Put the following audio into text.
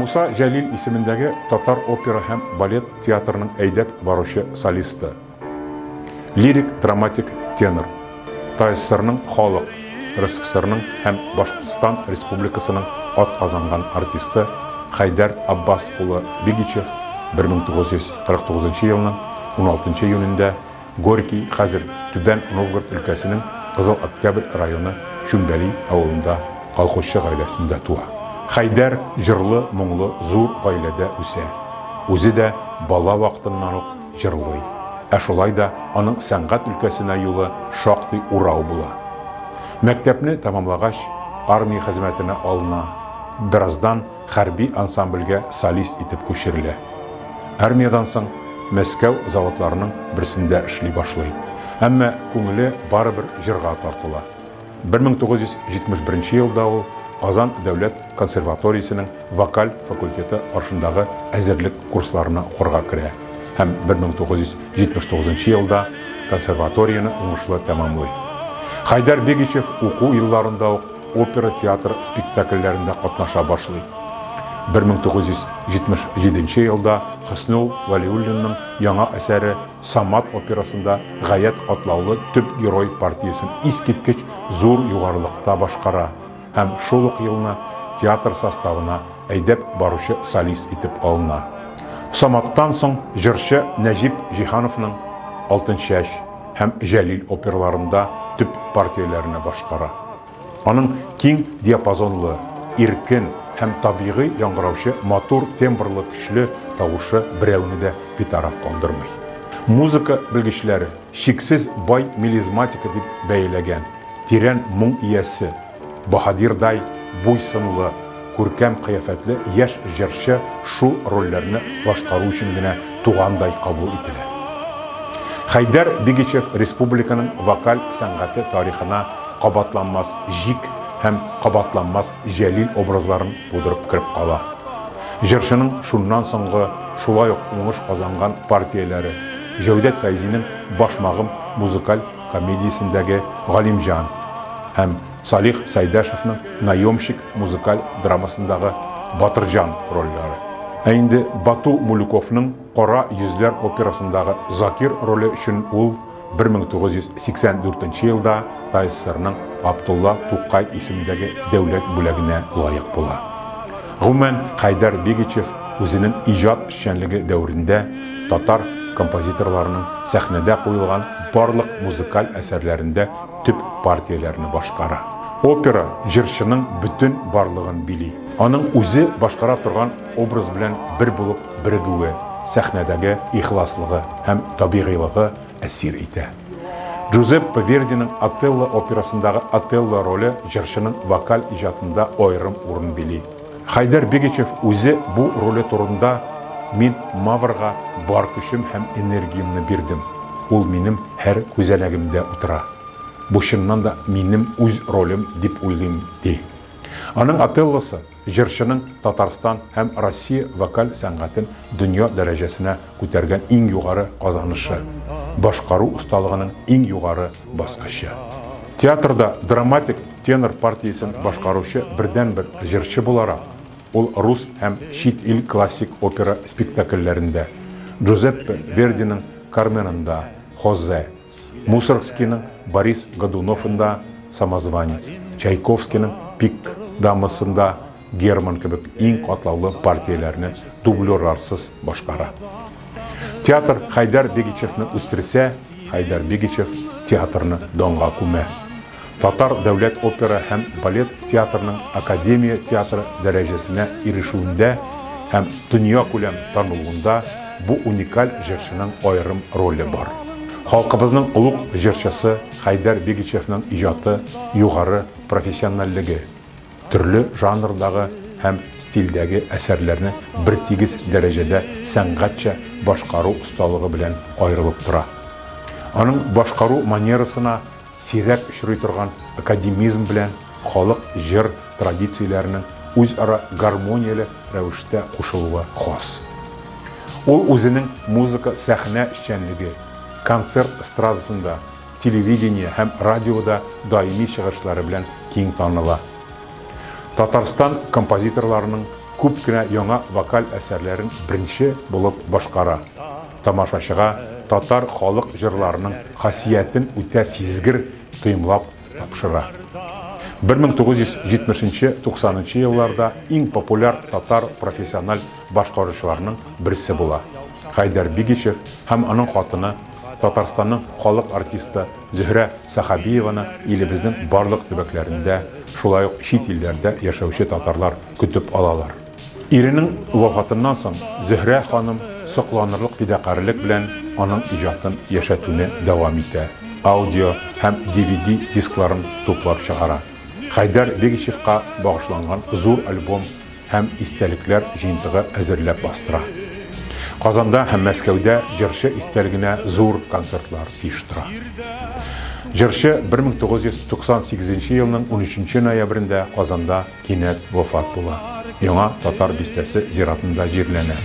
Муса Жәлил исемендәге татар опера һәм балет театрының әйдәп баручы солисты. Лирик, драматик, тенор. ТССРның халық, РСФСРның һәм Башкортстан Республикасының атказанган артисты Хайдар Аббас улы Бигичев 1949 елның 16 июнендә Горький, хәзер Түбән Новгород өлкәсенең Кызыл Октябрь районы Шүмбәли авылында колхозчы гаиләсендә туа. Хайдар җырлы, моңлы, зур гаиләдә үсә. Үзе дә бала вакытыннан ук җырлый. Шулай да аның сәнгать өлкәсенә юлы шактый урау була. Мәктәпне тәмамлагач, армия хезмәтенә алына. Бераздан хәрби ансамбльгә солист итеп күчерелә. Армиядан соң Мәскәү заводларының берсендә эшли башлый. Әмма күңеле барыбер җырга тартыла. 1971 елда ул Казан дәүләт консерваториясының вокаль факультеты аршындагы әзерлек курсларына укырга керә. Һәм 1979 елда консерваторияны уңышлы тәмамлый. Хайдар Бигичев уку елларында ук опера театр спектакльләрендә катнаша башлый. 1977 елда Хөснул Вәлиуллинның яңа әсәре Самат операсында гаять катлаулы төп герой партиясын искиткеч зур югарылыкта башкара. Һәм шул ук елны театр составына әйдәп баручы солист итеп алына. Саматтан соң җырчы Нәҗип Җиһановның Алтын чәч һәм Җәлил оперларында төп партияләрне башкара. Аның киң диапазонлы, иркен һәм табигый яңгыраучы матур тембрлы көчле тавышы берәүне дә битараф калдырмый. Музыка белгечләре шиксез бай мелизматика дип бәяләгән, тирән моң иясе, баһадирдай буйсынлы, күркәм кыяфәтле яшь җырчы шул рольләрне башкару өчен генә тугандай кабул ителә. Хайдар Бигичев республиканың вокаль сәнгате тарихына кабатланмас җик һәм кабатланмас Җәлил образларын тудырып кереп кала. Җырчының шуннан соңгы шулай ук уңыш казанган партияләре Җәүдәт Фәйзинең Башмагым музыкаль комедиясендәге Галимҗан һәм Салих Сәйдәшевның Наемщик музыкаль драмасындагы Батырҗан рольләре. Ә инде Бату Мулюковның Кара йөзләр операсындагы Закир роле өчен ул 1984 елда ТССРның Абдулла Тукай исемендәге дәүләт бүләгенә лаек була. Гомумән, Хайдар Бигичев үзенең иҗат эшчәнлеге дәврендә татар композиторларының сәхнәдә куелган барлык музыкаль әсәрләрендә төп партияләрне башкара. Опера җырчының бүтән барлыгын били. Аның үзе башкара торган образ белән бер булып бирегүе, сәхнәдәге ихласлыгы һәм табигыйлыгы әсир итә. Джузеппе Вердиның Отелло операсындагы Отелло роле җырчының вокаль иҗатында аерым урын били. Хайдар Бигичев үзе бу роле турында «Мин Маврга бар көчем һәм энергиямны бирдем. Ул минем һәр күзәнәгемдә утыра. Бу чыннан да минем үз ролем дип уйлыйм» ди. Аның Отеллосы җырчының Татарстан һәм Россия вокаль сәнгатен дөнья дәрәҗәсенә күтәргән иң югары казанышы, башкару усталыгының иң югары баскычы. Театрда драматик тенор партиясын башкаручы бердән-бер җырчы буларак, ул рус һәм чит ил классик опера спектакльләрендә, Джузеппе Вердиның Карменында, Хозе, Мусоргскийның Борис Годуновында Самозванец, Чайковскийның Пик дамасында Герман кебек иң катлаулы партияләрне дублерларсыз башкара. Театр Хайдар Бигичевны үстерсә, Хайдар Бигичев театрны донга күмә. Татар дәүләт опера һәм балет театрының Академия театры дәрәҗәсенә ирешүендә һәм дөнья күләм танылуында бу уникаль җырчының аерым роле бар. Халкыбызның улуг җырчысы Хайдар Бигичевның иҗаты югары профессиональлеге, төрле жанрдагы һәм стильдәге әсәрләрне бер тигез дәрәҗәдә сәнгатьчә башкару усталыгы белән аерылып тора. Аның башкару манерасына сирәк очрый торган академизм белән халык җыр традицияләренең үзара гармонияле рәвештә кушылуы хас. Ул үзенең музыка сәхнә эшчәнлеге, концерт эстрадасында, телевидение һәм радиода даими чыгышлары белән киң таныла. Татарстан композиторларының күп кенә яңа вокаль әсәрләрен беренче булып башкара. Тамашачыга татар халык җырларының хасиятен үтә сизгер тоемлап тапшыра. 1970-90 елларда иң популяр татар профессиональ башкаручыларның берсе була. Хайдар Бигичев һәм аның хатыны Татарстанның халык артисты Зөһрә Сахабиеваны илебезнең барлык төбәкләрендә, шулай ук чит илләрдә яшәүче татарлар көтеп алалар. Иренең вафатыннан соң Зөһрә ханым сокланырлык фидакарлык белән аның иҗатын яшәтүне дәвам итә. Аудио һәм DVD дискларын туплап чыгара. Хайдар Бигичевка багышланган зур альбом һәм истәлекләр җыентыгы әзерләп бастыра. Казанда һәм Мәскәүдә җырчы истәлегенә зур концертлар оештыра. Җырчы 1998 елның 13 ноябрендә Казанда кинәт вафат була. Яңа татар бистәсе зиратында җирләнә.